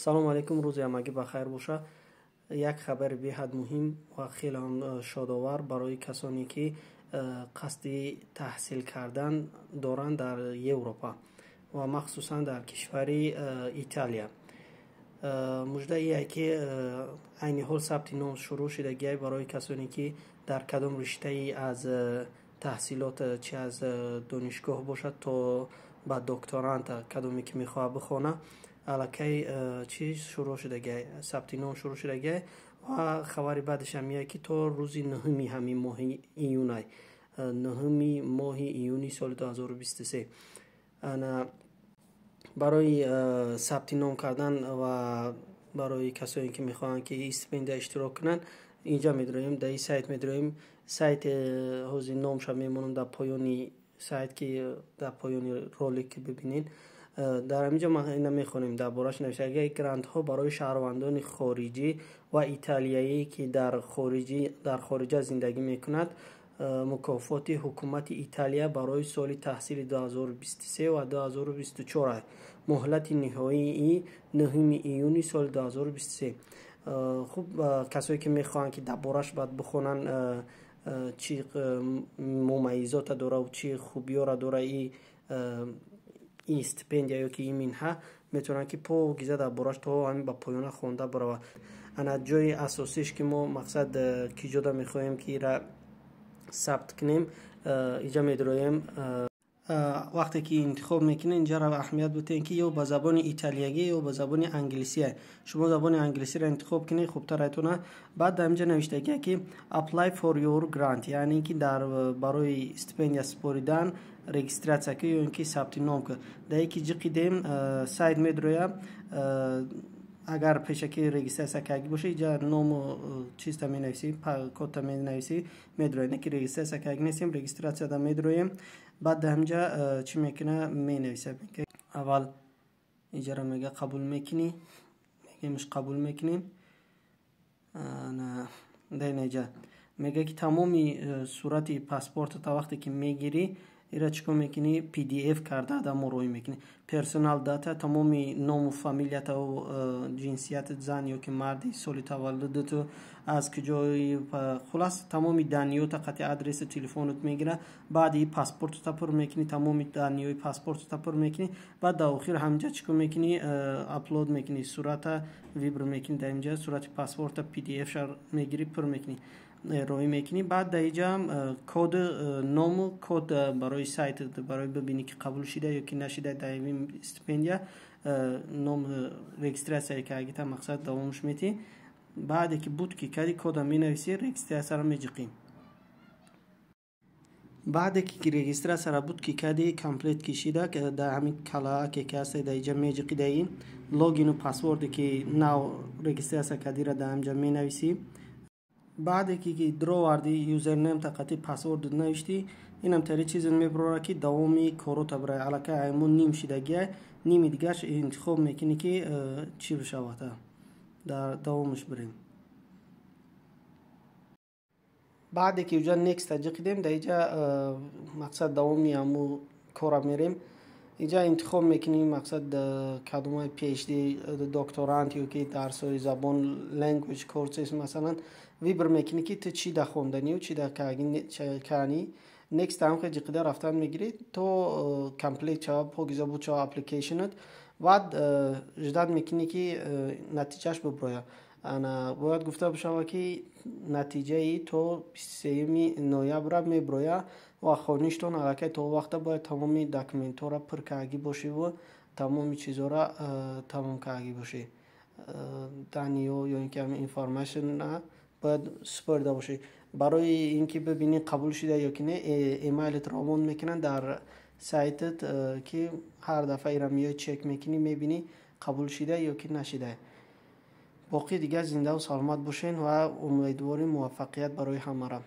салом алейкум, рӯзи ҳамагӣ бахайр боша. Як хабари беҳад муҳим ва хеле шодовар барои касоне ки қасди таҳсил кардан доранд дар Европа ва махсусан дар кишвари Италия. Мужда ие ки айни ҳол сабти ном шурӯъ шудагиай барои касоне ки дар кадом риштаи аз таҳсилот, чи аз донишгоҳ бошад то ба докторант, кадоме ки мехоҳад бихона, аллакай чи шурӯъ шудагиай, сабти ном шурӯъ шудагиай. ва хабари баъдаш ҳам ие ки то рӯзи 9 ҳамин моҳи июнай, 9 моҳи июни соли 2023 барои сабти ном кардан ва барои касоне ки мехоҳанд ки стипендия иштирок кунанд, инҷа медроем, дар ин сайт медроем. сайт ҳозир номша мемонам дар поёни сайт, ки дар поёни ролик бибинед. дар ҳаминҷа ина мехонем дар бораш навиштагиай грантҳо барои шаҳрвандони хориҷӣ ва италиягӣ ки дар хориҷа зиндагӣ мекунад. мукофоти ҳукумати Италия барои соли таҳсили 2023 ва 2024. муҳлати ниҳоии 9 июни соли 2023. хуб, касое ки мехоҳанд ки дар бораш баъд бихонанд чи мумайизота дора ва чи хубиёра дора ин стипендия ёки ин минҳа, метавонанд ки погиза дар бораш то ҳамин ба поёна хонда баравад. ана ҷои асосиш ки мо мақсад ки ҷода мехоҳем ки ира сабт кунем, инҷа медроем. вақте ки интихоб мекунем, инҷаро аҳамият бутем ки ё ба забони италиягӣ ё ба забони англисия. шумо забони англисиро интихоб кунед, хубтар айтона. баъд дар инҷа навиштагиа ки apply for your grant, яъне ки дар барои стипендия супоридан регистратсия ки ё ин ки сабти ном ки дар ки ҷиқидем сайт медроя. агар пешаки регистратсия карда боша, инҷа ному чиста менависӣ, кодта менависӣ, медроя. не ки регистратсия карда нестем, регистратсия да медроем. баъд дар ҳамҷа чӣ мекуна, менависа. аввал инҷаро мега қабул мекунӣ, мегемш қабул мекунем. дар инҷа мега ки тамоми сурати паспортата вақте ки мегирӣ, ира чикор мекунӣ, pdf карда дамо рӯй мекунӣ. персонал дата, тамоми ному фамилияту, ҷинсияту, зан ёки марди, соли таваллудату, аз куҷои, хулас тамоми даниёта, қати адресу телефонут мегира. баъди паспортута пур мекунӣ, тамоми даниёи паспортута пур мекунӣ. баъд дар охир ҳамҷа чикор мекунӣ, аплод мекунӣ, сурата вибр мекунӣ. дар инҷа сурати паспорта pdf шар мегирӣ, пур мекунӣ, роҳӣ мекунӣ. баъд дар инҷа коди ному, код барои сайт, барои бибинӣ ки қабул шуда ё ки нашуда дар ин стипендия, ном регистратсия кардагита мақсад давомш метӣ. баъде ки буд ки кади кода менависӣ, регистратсияро меҷиқӣ. баъде ки регистратсияро буд ки кади комплект кишида, дар ҳамин калааке ки ҳаста дар инҷа меҷиқида, ин логину паспорте ки нав регистратсия кардира дар ҳамҷа менависӣ. баъде ки дроварди юзернем тақати паспорт навиштӣ, инам тари чизе мебарора ки давоми корота барои аллакай аймон ним шидагиай, ними дигарш интихоб мекунӣ ки чӣ бишавад, дар давомиш бирем. баъде ки уҷа некста ҷиқидем, дар инҷа мақсад давоми ҳаму кора мерем. инҷа интихоб мекунем мақсад кадомай PhD докторант ё ки дарсҳои забон, language courses масалан, вибр мекунӣ ки ту чӣ да хонданӣ ё чӣ да кардӣ. next ҳам ҷиқида рафтан мегирӣ то комплект шава, погиза буд шава applicationут. баъд ждат мекунӣ ки натиҷаш биброя. бояд гуфта бошава ки натиҷаи то 23 ноябра меброя ва хоништон аллакай то вақта бояд тамоми документҳоро пур кардагӣ бошӣ ва тамоми чизҳоро тамом кардагӣ бошӣ. даниё ё ин ки ҳамин информашнна бояд супорида бошӣ. барои ин ки бибинӣ қабул шуда ё ки не, эмайлит равон мекунанд дар сайтат, ки ҳар дафъа ира миёй чек мекунӣ, мебинӣ қабул шуда ё ки нашуда. боқӣ дигар зиндаву саломат бошен ва умедворим муваффақият барои ҳамаро.